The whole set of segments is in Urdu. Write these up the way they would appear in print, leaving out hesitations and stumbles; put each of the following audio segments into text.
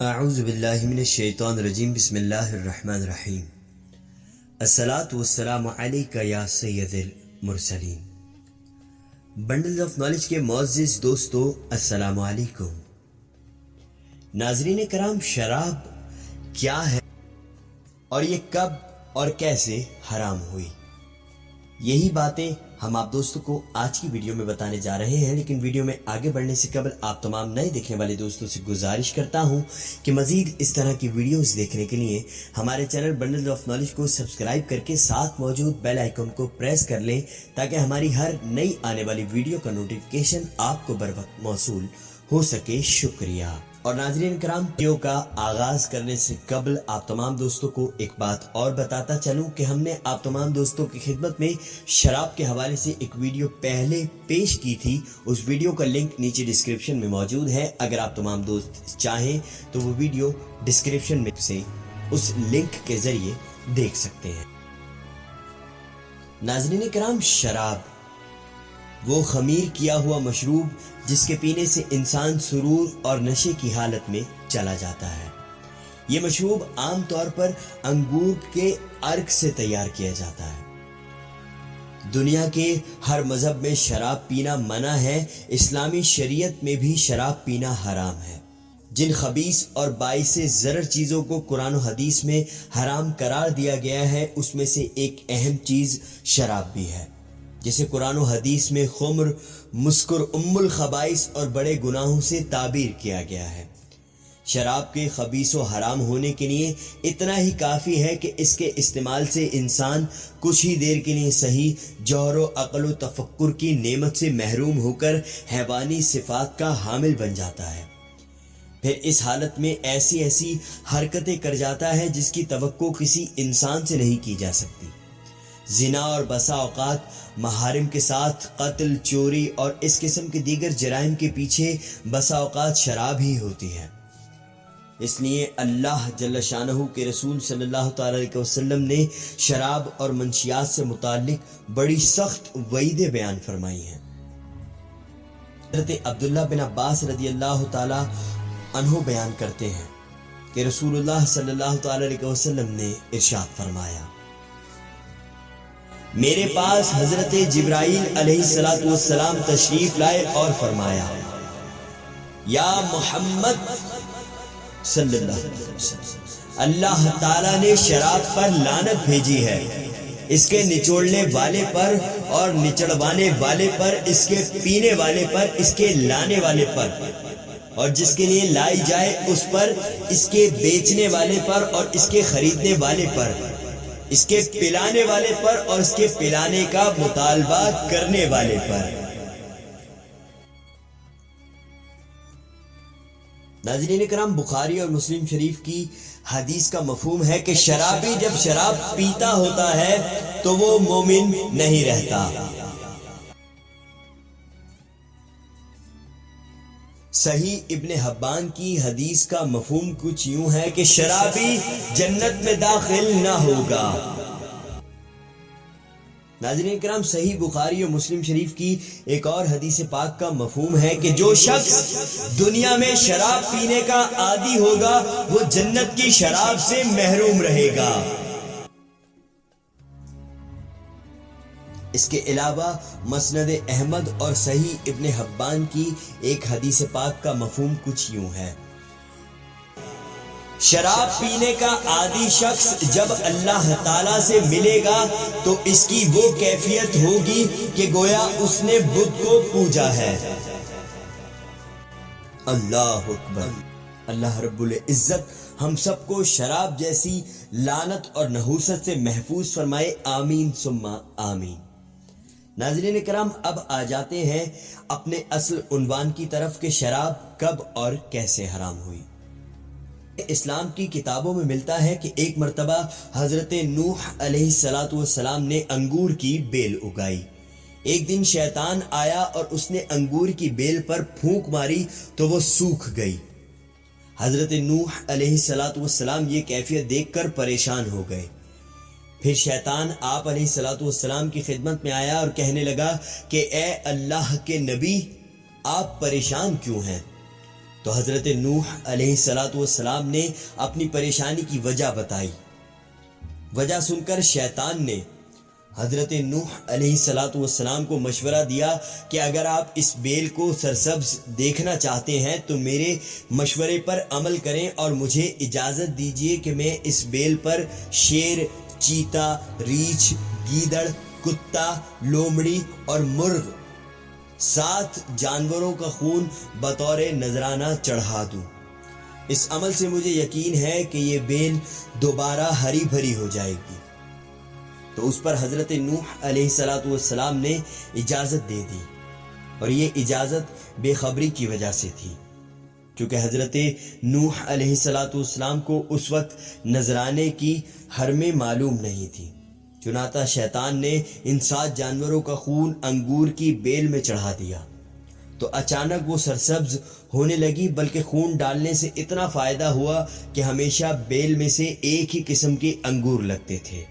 اعوذ باللہ من الشیطان الرجیم بسم اللہ الرحمن الرحیم الصلاۃ والسلام علیک یا سید المرسلین۔ بنڈل آف نالج کے معزز دوستو السلام علیکم۔ ناظرین کرام، شراب کیا ہے اور یہ کب اور کیسے حرام ہوئی، یہی باتیں ہم آپ دوستوں کو آج کی ویڈیو میں بتانے جا رہے ہیں۔ لیکن ویڈیو میں آگے بڑھنے سے قبل آپ تمام نئے دیکھنے والے دوستوں سے گزارش کرتا ہوں کہ مزید اس طرح کی ویڈیوز دیکھنے کے لیے ہمارے چینل بنڈل آف نالج کو سبسکرائب کر کے ساتھ موجود بیل آئیکن کو پریس کر لیں تاکہ ہماری ہر نئی آنے والی ویڈیو کا نوٹیفیکیشن آپ کو بر وقت موصول ہو سکے۔ شکریہ۔ اور ناظرین کرام، ویڈیو کا آغاز کرنے سے قبل آپ تمام دوستوں کو ایک بات اور بتاتا چلوں کہ ہم نے آپ تمام دوستوں کی خدمت میں شراب کے حوالے سے ایک ویڈیو پہلے پیش کی تھی۔ اس ویڈیو کا لنک نیچے ڈسکرپشن میں موجود ہے۔ اگر آپ تمام دوست چاہیں تو وہ ویڈیو ڈسکرپشن میں سے اس لنک کے ذریعے دیکھ سکتے ہیں۔ ناظرین کرام، شراب وہ خمیر کیا ہوا مشروب جس کے پینے سے انسان سرور اور نشے کی حالت میں چلا جاتا ہے۔ یہ مشروب عام طور پر انگور کے عرق سے تیار کیا جاتا ہے۔ دنیا کے ہر مذہب میں شراب پینا منع ہے۔ اسلامی شریعت میں بھی شراب پینا حرام ہے۔ جن خبیث اور باعث ضرر چیزوں کو قرآن و حدیث میں حرام قرار دیا گیا ہے اس میں سے ایک اہم چیز شراب بھی ہے، جسے قرآن و حدیث میں خمر، مسکر، ام الخبائث اور بڑے گناہوں سے تعبیر کیا گیا ہے۔ شراب کے خبیث و حرام ہونے کے لیے اتنا ہی کافی ہے کہ اس کے استعمال سے انسان کچھ ہی دیر کے لیے صحیح جوہر و عقل و تفکر کی نعمت سے محروم ہو کر حیوانی صفات کا حامل بن جاتا ہے۔ پھر اس حالت میں ایسی حرکتیں کر جاتا ہے جس کی توقع کسی انسان سے نہیں کی جا سکتی۔ زنا اور بسا اوقات محارم کے ساتھ قتل، چوری اور اس قسم کے دیگر جرائم کے پیچھے بسا اوقات شراب ہی ہوتی ہے۔ اس لیے اللہ جل شانہ کے رسول صلی اللہ تعالی علیہ وسلم نے شراب اور منشیات سے متعلق بڑی سخت وعیدیں بیان فرمائی ہیں۔ حضرت عبداللہ بن عباس رضی اللہ تعالی عنہ بیان کرتے ہیں کہ رسول اللہ صلی اللہ تعالی علیہ وسلم نے ارشاد فرمایا، میرے پاس حضرت جبرائیل علیہ السلام تشریف لائے اور فرمایا، یا محمد صلی اللہ علیہ وسلم، اللہ تعالیٰ نے شراب پر لعنت بھیجی ہے، اس کے نچوڑنے والے پر اور نچڑوانے والے پر، اس کے پینے والے پر، اس کے لانے والے پر، اور جس کے لیے لائی جائے اس پر، اس کے بیچنے والے پر اور اس کے خریدنے والے پر، اس کے پلانے والے پر اور اس کے پلانے کا مطالبہ کرنے والے پر۔ ناظرین کرام، بخاری اور مسلم شریف کی حدیث کا مفہوم ہے کہ شرابی جب شراب پیتا ہوتا ہے تو وہ مومن نہیں رہتا۔ صحیح ابن حبان کی حدیث کا مفہوم کچھ یوں ہے کہ شرابی جنت میں داخل نہ ہوگا۔ ناظرین کرام، صحیح بخاری اور مسلم شریف کی ایک اور حدیث پاک کا مفہوم ہے کہ جو شخص دنیا میں شراب پینے کا عادی ہوگا وہ جنت کی شراب سے محروم رہے گا۔ اس کے علاوہ مسند احمد اور صحیح ابن حبان کی ایک حدیث پاک کا مفہوم کچھ یوں ہے، شراب پینے کا عادی شخص جب اللہ تعالیٰ سے ملے گا تو اس کی وہ کیفیت ہوگی کہ گویا اس نے بت کو پوجا ہے۔ اللہ اکبر۔ اللہ رب العزت ہم سب کو شراب جیسی لعنت اور نحوست سے محفوظ فرمائے، آمین ثم آمین۔ ناظرین کرام، اب آ جاتے ہیں اپنے اصل عنوان کی طرف کہ شراب کب اور کیسے حرام ہوئی۔ اسلام کی کتابوں میں ملتا ہے کہ ایک مرتبہ حضرت نوح علیہ السلام نے انگور کی بیل اگائی۔ ایک دن شیطان آیا اور اس نے انگور کی بیل پر پھونک ماری تو وہ سوکھ گئی۔ حضرت نوح علیہ السلام یہ کیفیت دیکھ کر پریشان ہو گئے۔ پھر شیطان آپ علیہ السلام کی خدمت میں آیا اور کہنے لگا کہ اے اللہ کے نبی، آپ پریشان کیوں ہیں؟ تو حضرت نوح علیہ السلام نے اپنی پریشانی کی وجہ بتائی۔ وجہ سن کر شیطان نے حضرت نوح علیہ السلام کو مشورہ دیا کہ اگر آپ اس بیل کو سرسبز دیکھنا چاہتے ہیں تو میرے مشورے پر عمل کریں اور مجھے اجازت دیجیے کہ میں اس بیل پر شیر، چیتا، ریچھ، گیدڑ، کتا، لومڑی اور مرغ 7 جانوروں کا خون بطور نذرانہ چڑھا دوں۔ اس عمل سے مجھے یقین ہے کہ یہ بیل دوبارہ ہری بھری ہو جائے گی۔ تو اس پر حضرت نوح علیہ السلام نے اجازت دے دی، اور یہ اجازت بے خبری کی وجہ سے تھی، کیونکہ حضرت نوح علیہ السلام کو اس وقت نذرانے کی حرمیں معلوم نہیں تھی۔ چنانچہ شیطان نے ان 7 جانوروں کا خون انگور کی بیل میں چڑھا دیا تو اچانک وہ سرسبز ہونے لگی، بلکہ خون ڈالنے سے اتنا فائدہ ہوا کہ ہمیشہ بیل میں سے ایک ہی قسم کے انگور لگتے تھے،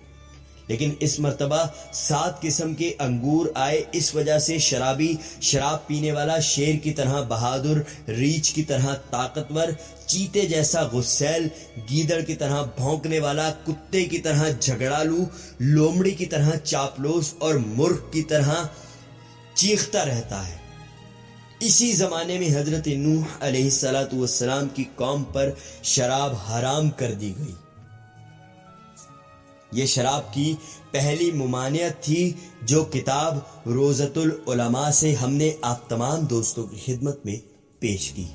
لیکن اس مرتبہ 7 قسم کے انگور آئے۔ اس وجہ سے شرابی شراب پینے والا شیر کی طرح بہادر، ریچھ کی طرح طاقتور، چیتے جیسا غسیل، گیدڑ کی طرح بھونکنے والا، کتے کی طرح جھگڑالو، لومڑی کی طرح چاپلوس اور مرغ کی طرح چیختا رہتا ہے۔ اسی زمانے میں حضرت نوح علیہ السلام کی قوم پر شراب حرام کر دی گئی۔ یہ شراب کی پہلی ممانعت تھی جو کتاب روضۃ العلماء سے ہم نے آپ تمام دوستوں کی خدمت میں پیش کی۔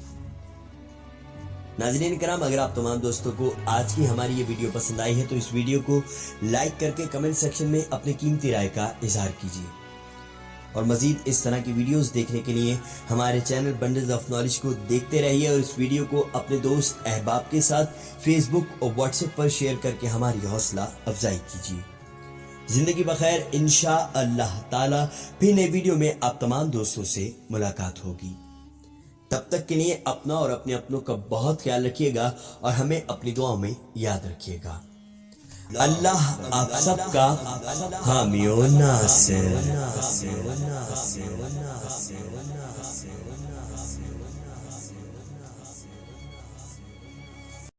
ناظرین کرام، اگر آپ تمام دوستوں کو آج کی ہماری یہ ویڈیو پسند آئی ہے تو اس ویڈیو کو لائک کر کے کمنٹ سیکشن میں اپنی قیمتی رائے کا اظہار کیجیے، اور مزید اس طرح کی ویڈیوز دیکھنے کے لیے ہمارے چینل بنڈلز آف نالج کو دیکھتے رہیے، اور اس ویڈیو کو اپنے دوست احباب کے ساتھ فیس بک اور واٹس ایپ پر شیئر کر کے ہماری حوصلہ افزائی کیجیے۔ زندگی بخیر، انشاءاللہ تعالی پھر نئے ویڈیو میں آپ تمام دوستوں سے ملاقات ہوگی۔ تب تک کے لیے اپنا اور اپنے اپنوں کا بہت خیال رکھیے گا، اور ہمیں اپنی دعاؤں میں یاد رکھیے گا۔ اللہ آپ سب کا حامی و ناصر۔